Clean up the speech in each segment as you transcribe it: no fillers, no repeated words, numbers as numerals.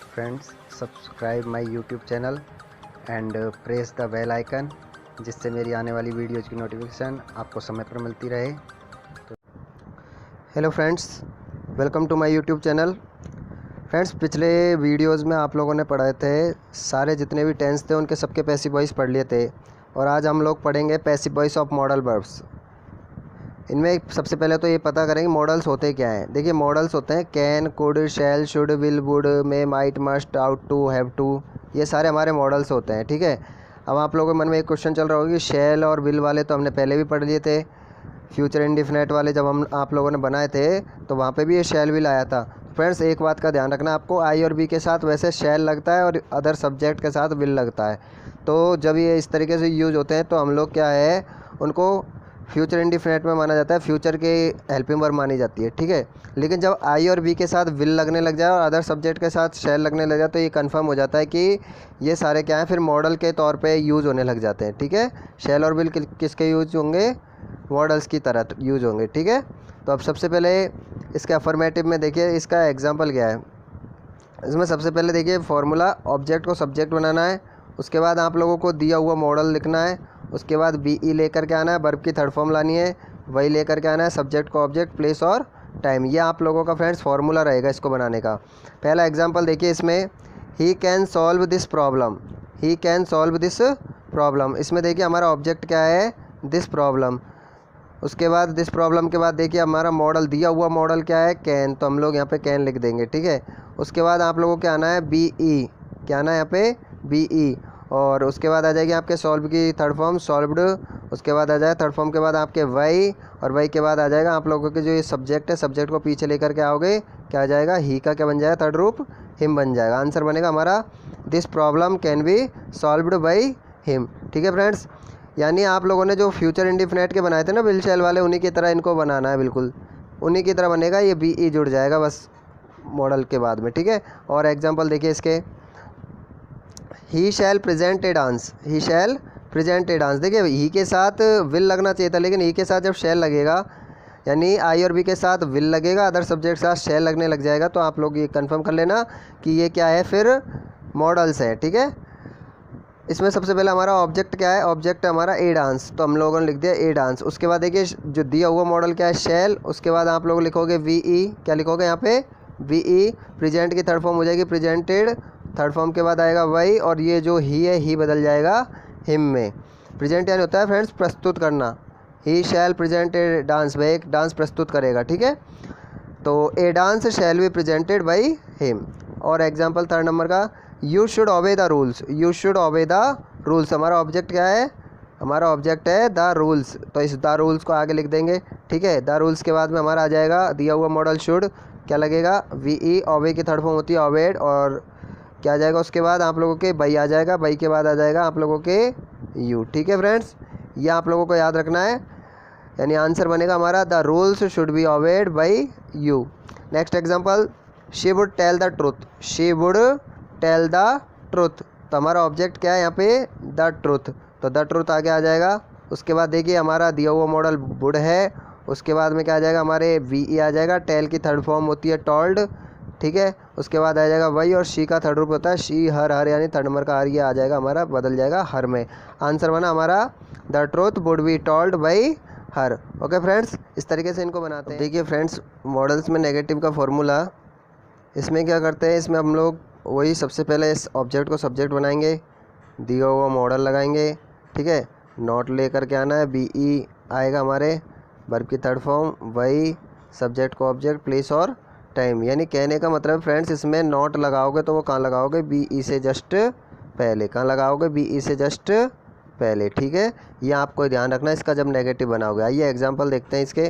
Friends, subscribe my YouTube channel and press the bell icon, जिससे मेरी आने वाली वीडियोज़ की नोटिफिकेशन आपको समय पर मिलती रहे। तो hello friends, welcome to my YouTube channel. Friends, पिछले वीडियोज़ में आप लोगों ने पढ़े थे सारे जितने भी टेंस थे उनके सबके पैसिव वॉइस पढ़ लिए थे, और आज हम लोग पढ़ेंगे passive voice of modal verbs. इनमें सबसे पहले तो ये पता करेंगे मॉडल्स होते क्या हैं। देखिए, मॉडल्स होते हैं can, could, shall, should, will, would, may, might, must, ought to, have to, ये सारे हमारे मॉडल्स होते हैं। ठीक है। अब आप लोगों के मन में एक क्वेश्चन चल रहा होगा कि शैल और विल वाले तो हमने पहले भी पढ़ लिए थे। फ्यूचर इंडिफिनिट वाले जब हम आप लोगों ने बनाए थे तो वहाँ पे भी ये शैल विल आया था। फ्रेंड्स, एक बात का ध्यान रखना, आपको आई और बी के साथ वैसे शैल लगता है और अदर सब्जेक्ट के साथ विल लगता है। तो जब ये इस तरीके से यूज होते हैं तो हम लोग क्या है, उनको फ्यूचर इंडिफिनिट में माना जाता है, फ्यूचर के हेल्पिंग वर्ब मानी जाती है। ठीक है। लेकिन जब आई और बी के साथ विल लगने लग जाए और अदर सब्जेक्ट के साथ शैल लगने लग जाए तो ये कंफर्म हो जाता है कि ये सारे क्या हैं, फिर मॉडल के तौर पे यूज़ होने लग जाते हैं। ठीक है। शैल और विल किसके यूज होंगे, मॉडल्स की तरह यूज होंगे। ठीक है। तो अब सबसे पहले इसके अफर्मेटिव में देखिए इसका एग्जाम्पल क्या है। इसमें सबसे पहले देखिए फॉर्मूला, ऑब्जेक्ट को सब्जेक्ट बनाना है, उसके बाद आप लोगों को दिया हुआ मॉडल लिखना है, उसके बाद बी ई लेकर के आना है, वर्ब की थर्ड फॉर्म लानी है, वही लेकर के आना है, सब्जेक्ट को ऑब्जेक्ट, प्लेस और टाइम। ये आप लोगों का फ्रेंड्स फॉर्मूला रहेगा इसको बनाने का। पहला एग्जांपल देखिए इसमें, he can solve this problem, he can solve this problem. इसमें देखिए हमारा ऑब्जेक्ट क्या है, दिस प्रॉब्लम। उसके बाद दिस प्रॉब्लम के बाद देखिए हमारा मॉडल, दिया हुआ मॉडल क्या है, कैन, तो हम लोग यहाँ पे कैन लिख देंगे। ठीक है। उसके बाद आप लोगों को क्या आना है, बी ई, क्या आना है यहाँ पे, बी ई। और उसके बाद आ जाएगी आपके सॉल्व की थर्ड फॉर्म, सॉल्व्ड। उसके बाद आ जाएगा थर्ड फॉर्म के बाद आपके वाई, और वाई के बाद आ जाएगा आप लोगों के जो ये सब्जेक्ट है, सब्जेक्ट को पीछे लेकर के आओगे, क्या आ जाएगा, ही का क्या बन जाएगा, थर्ड रूप, हिम बन जाएगा। आंसर बनेगा हमारा this problem can be solved by him. ठीक है फ्रेंड्स, यानी आप लोगों ने जो फ्यूचर इंडिफिनिट के बनाए थे ना विल शैल वाले, उन्हीं की तरह इनको बनाना है, बिल्कुल उन्हीं की तरह बनेगा। ये बी ई जुड़ जाएगा बस मॉडल के बाद में। ठीक है। और एग्जांपल देखिए इसके, ही शैल प्रेजेंट ए डांस, ही शैल प्रेजेंट ए डांस। देखिए ही के साथ विल लगना चाहिए था, लेकिन ही के साथ जब शैल लगेगा, यानी आई और बी के साथ विल लगेगा, अदर सब्जेक्ट के साथ शैल लगने लग जाएगा, तो आप लोग ये कंफर्म कर लेना कि ये क्या है, फिर मॉडल्स है। ठीक है। इसमें सबसे पहले हमारा ऑब्जेक्ट क्या है, ऑब्जेक्ट हमारा ए डांस, तो हम लोगों ने लिख दिया ए डांस। उसके बाद देखिए जो दिया हुआ मॉडल क्या है, शैल। उसके बाद आप लोग लिखोगे वी ई, क्या लिखोगे यहाँ पे, वी ई। प्रेजेंट की थर्ड फॉर्म हो जाएगी प्रेजेंटेड, थर्ड फॉर्म के बाद आएगा वाई, और ये जो ही है, ही बदल जाएगा हिम में। प्रेजेंट यानी होता है फ्रेंड्स प्रस्तुत करना, ही शैल प्रेजेंट ए डांस, वह एक डांस प्रस्तुत करेगा। ठीक है। तो a dance shall be presented by him. और एग्जाम्पल थर्ड नंबर का, you should obey the rules, you should obey the rules. हमारा ऑब्जेक्ट क्या है, हमारा ऑब्जेक्ट है द रूल्स, तो इस द रूल्स को आगे लिख देंगे। ठीक है। द रूल्स के बाद में हमारा आ जाएगा दिया हुआ मॉडल शुड, क्या लगेगा, वी ई, ओबे की थर्ड फॉर्म होती है ओबेड, और क्या आ जाएगा उसके बाद आप लोगों के बाई आ जाएगा, बाई के बाद आ जाएगा आप लोगों के यू। ठीक है फ्रेंड्स, ये आप लोगों को याद रखना है, यानी आंसर बनेगा हमारा the rules should be obeyed by you. Next example, she would tell the truth, she would tell the truth. तो हमारा ऑब्जेक्ट क्या है यहाँ पे, द ट्रुथ, तो द ट्रुथ आगे आ जाएगा। उसके बाद देखिए हमारा दिया हुआ मॉडल वुड है, उसके बाद में क्या आ जाएगा, हमारे वी ई आ जाएगा, टेल की थर्ड फॉर्म होती है टोल्ड। ठीक है। उसके बाद आ जाएगा वही, और शी का थर्ड रूप होता है शी, हर, हर यानी थर्ड नंबर का हर, ये आ जाएगा हमारा, बदल जाएगा हर में। आंसर बना हमारा the truth would be told by her. Okay friends, इस तरीके से इनको बनाते हैं। देखिए फ्रेंड्स, मॉडल्स में नेगेटिव का फॉर्मूला, इसमें क्या करते हैं, इसमें हम लोग वही सबसे पहले इस ऑब्जेक्ट को सब्जेक्ट बनाएंगे, दिया हुआ मॉडल लगाएंगे। ठीक है। नॉट लेकर के आना है, बी ई आएगा हमारे, वर्ब की थर्ड फॉर्म, वही, सब्जेक्ट को ऑब्जेक्ट, प्लेस और टाइम। यानी कहने का मतलब फ्रेंड्स, इसमें नॉट लगाओगे तो वो कहाँ लगाओगे, बी ई से जस्ट पहले, कहाँ लगाओगे, बी ई से जस्ट पहले। ठीक है। ये आपको ध्यान रखना इसका जब नेगेटिव बनाओगे। आइए एग्जाम्पल देखते हैं इसके।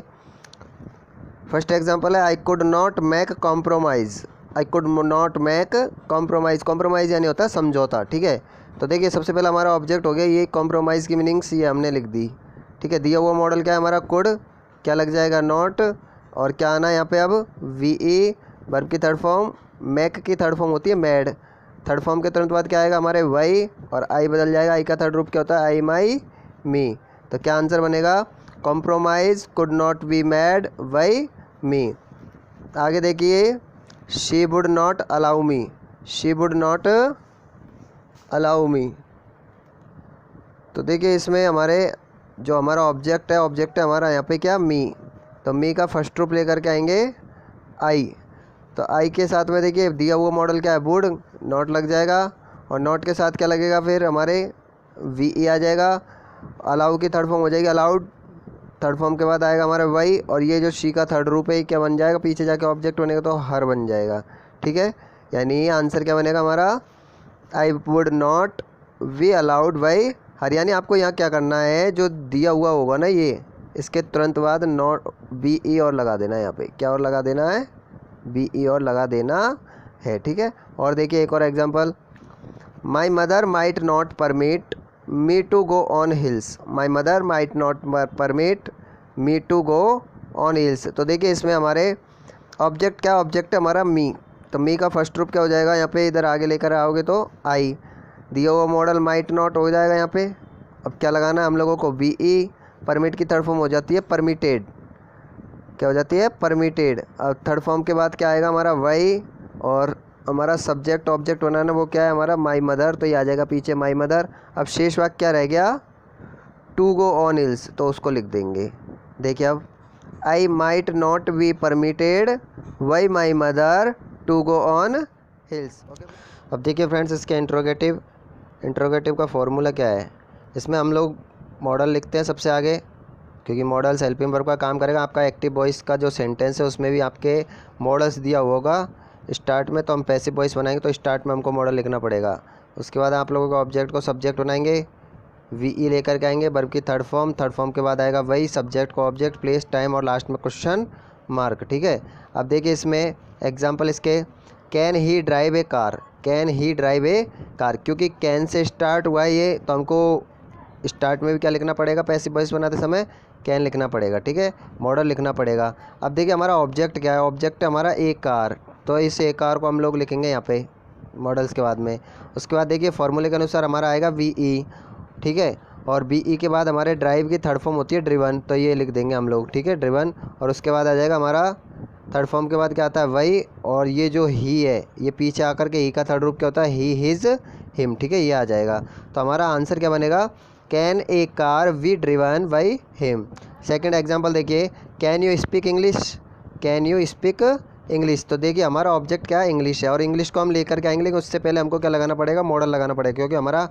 फर्स्ट एग्जाम्पल है, I could not make compromise, I could not make compromise. Compromise यानी होता है समझौता। ठीक है। तो देखिए सबसे पहला हमारा ऑब्जेक्ट हो गया, ये कॉम्प्रोमाइज़ की मीनिंग्स ये हमने लिख दी। ठीक है। दिया हुआ मॉडल क्या है हमारा, कुड, क्या लग जाएगा, नॉट, और क्या आना है यहाँ पे अब, वी ई, वर्ब की थर्ड फॉर्म, मेक की थर्ड फॉर्म होती है मेड, थर्ड फॉर्म के तुरंत बाद क्या आएगा हमारे वाई, और आई बदल जाएगा, आई का थर्ड रूप क्या होता है, आई, माई, मी। तो क्या आंसर बनेगा, compromise could not be made by me. आगे देखिए, she would not allow me, she would not allow me. तो देखिए इसमें हमारे जो हमारा ऑब्जेक्ट है हमारा यहाँ पे क्या, मी। तो मी का फर्स्ट रूप लेकर के आएंगे आई। तो आई के साथ में देखिए दिया हुआ मॉडल क्या है, वुड, नॉट लग जाएगा, और नॉट के साथ क्या लगेगा फिर हमारे वी ई आ जाएगा। अलाउ की थर्ड फॉर्म हो जाएगी अलाउड, थर्ड फॉर्म के बाद आएगा हमारा वाई, और ये जो शी का थर्ड रूप है क्या बन जाएगा, पीछे जाके ऑब्जेक्ट बनेगा तो हर बन जाएगा। ठीक है, यानी आंसर क्या बनेगा हमारा, I would not be allowed by her. यानी आपको यहाँ क्या करना है, जो दिया हुआ होगा ना ये, इसके तुरंत बाद नॉट बी ई और लगा देना है। यहाँ पे क्या और लगा देना है, बी ई और लगा देना है। ठीक है, और देखिए एक और example, my mother might not permit me to go on hills, my mother might not permit me to go on hills. तो देखिए इसमें हमारे ऑब्जेक्ट क्या, ऑब्जेक्ट है हमारा मी। तो मी का फर्स्ट रूप क्या हो जाएगा, यहाँ पे इधर आगे लेकर आओगे तो आई, दिया हुआ मॉडल माइट नॉट हो जाएगा यहाँ पे। अब क्या लगाना है हम लोगों को, बी ई, परमिट की थर्ड फॉर्म हो जाती है परमिटेड, क्या हो जाती है, परमिटेड। अब थर्ड फॉर्म के बाद क्या आएगा हमारा वाई, और हमारा सब्जेक्ट ऑब्जेक्ट बनाना वो क्या है हमारा माई मदर, तो ये आ जाएगा पीछे माई मदर। अब शेष वाक्य क्या रह गया, टू गो ऑन हिल्स, तो उसको लिख देंगे। देखिए अब, I might not be permitted by my mother to go on hills. अब देखिए फ्रेंड्स, इसके इंट्रोगेटिव का फॉर्मूला क्या है। इसमें हम लोग मॉडल लिखते हैं सबसे आगे, क्योंकि मॉडल्स हेल्पिंग वर्ब का काम करेगा। आपका एक्टिव वॉइस का जो सेंटेंस है उसमें भी आपके मॉडल्स दिया होगा स्टार्ट में, तो हम पैसिव वॉइस बनाएंगे तो स्टार्ट में हमको मॉडल लिखना पड़ेगा। उसके बाद आप लोगों को ऑब्जेक्ट को सब्जेक्ट बनाएंगे, वी ई लेकर के आएंगे, वर्ब की थर्ड फॉर्म के बाद आएगा वही, सब्जेक्ट को ऑब्जेक्ट, प्लेस, टाइम, और लास्ट में क्वेश्चन मार्क। ठीक है, अब देखिए इसमें एग्जाम्पल इसके, can he drive A car, can he drive A car, क्योंकि कैन से स्टार्ट हुआ है ये, तो हमको स्टार्ट में भी क्या लिखना पड़ेगा, पैसिव वॉइस बनाते समय कैन लिखना पड़ेगा। ठीक है, मॉडल लिखना पड़ेगा। अब देखिए हमारा ऑब्जेक्ट क्या है, ऑब्जेक्ट है हमारा ए कार, तो इस ए कार को हम लोग लिखेंगे यहाँ पे मॉडल्स के बाद में। उसके बाद देखिए फॉर्मूले के अनुसार हमारा आएगा वी ई। ठीक है, और बी ई के बाद हमारे ड्राइव की थर्ड फॉर्म होती है ड्रिवन, तो ये लिख देंगे हम लोग। ठीक है, ड्रिवन, और उसके बाद आ जाएगा हमारा थर्ड फॉर्म के बाद क्या आता है वही, और ये जो ही है ये पीछे आकर के ही का थर्ड रूप क्या होता है, ही, हिज, हिम। ठीक है, ये आ जाएगा। तो हमारा आंसर क्या बनेगा, can a car be driven by him. Second example देखिए, can you speak English, can you speak English. तो देखिए हमारा ऑब्जेक्ट क्या है, इंग्लिश है, और इंग्लिश को हम लेकर के आएंगे, लेकिन उससे पहले हमको क्या लगाना पड़ेगा, मॉडल लगाना पड़ेगा, क्योंकि हमारा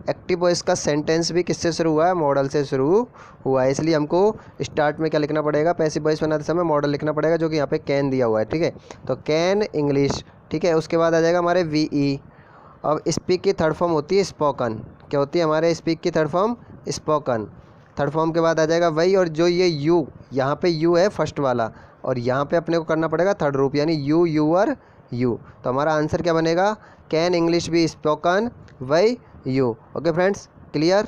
एक्टिव वॉइस का सेंटेंस भी किससे शुरू हुआ है, मॉडल से शुरू हुआ है। इसलिए हमको स्टार्ट में क्या लिखना पड़ेगा, पैसिव वॉइस बनाते समय मॉडल लिखना पड़ेगा, जो कि यहाँ पे कैन दिया हुआ है। ठीक है, तो कैन इंग्लिश। ठीक है, उसके बाद आ जाएगा हमारे वी ई। अब स्पीक की थर्ड फॉर्म होती है स्पोकन, क्या होती है हमारे स्पीक की third form, spoken. Third form के बाद आ जाएगा वही, और जो ये यू, यहाँ पे यू है फर्स्ट वाला, और यहाँ पे अपने को करना पड़ेगा थर्ड रूप, यानी यू, यूअर, यू। तो हमारा आंसर क्या बनेगा, can English be spoken by you. Okay friends, clear.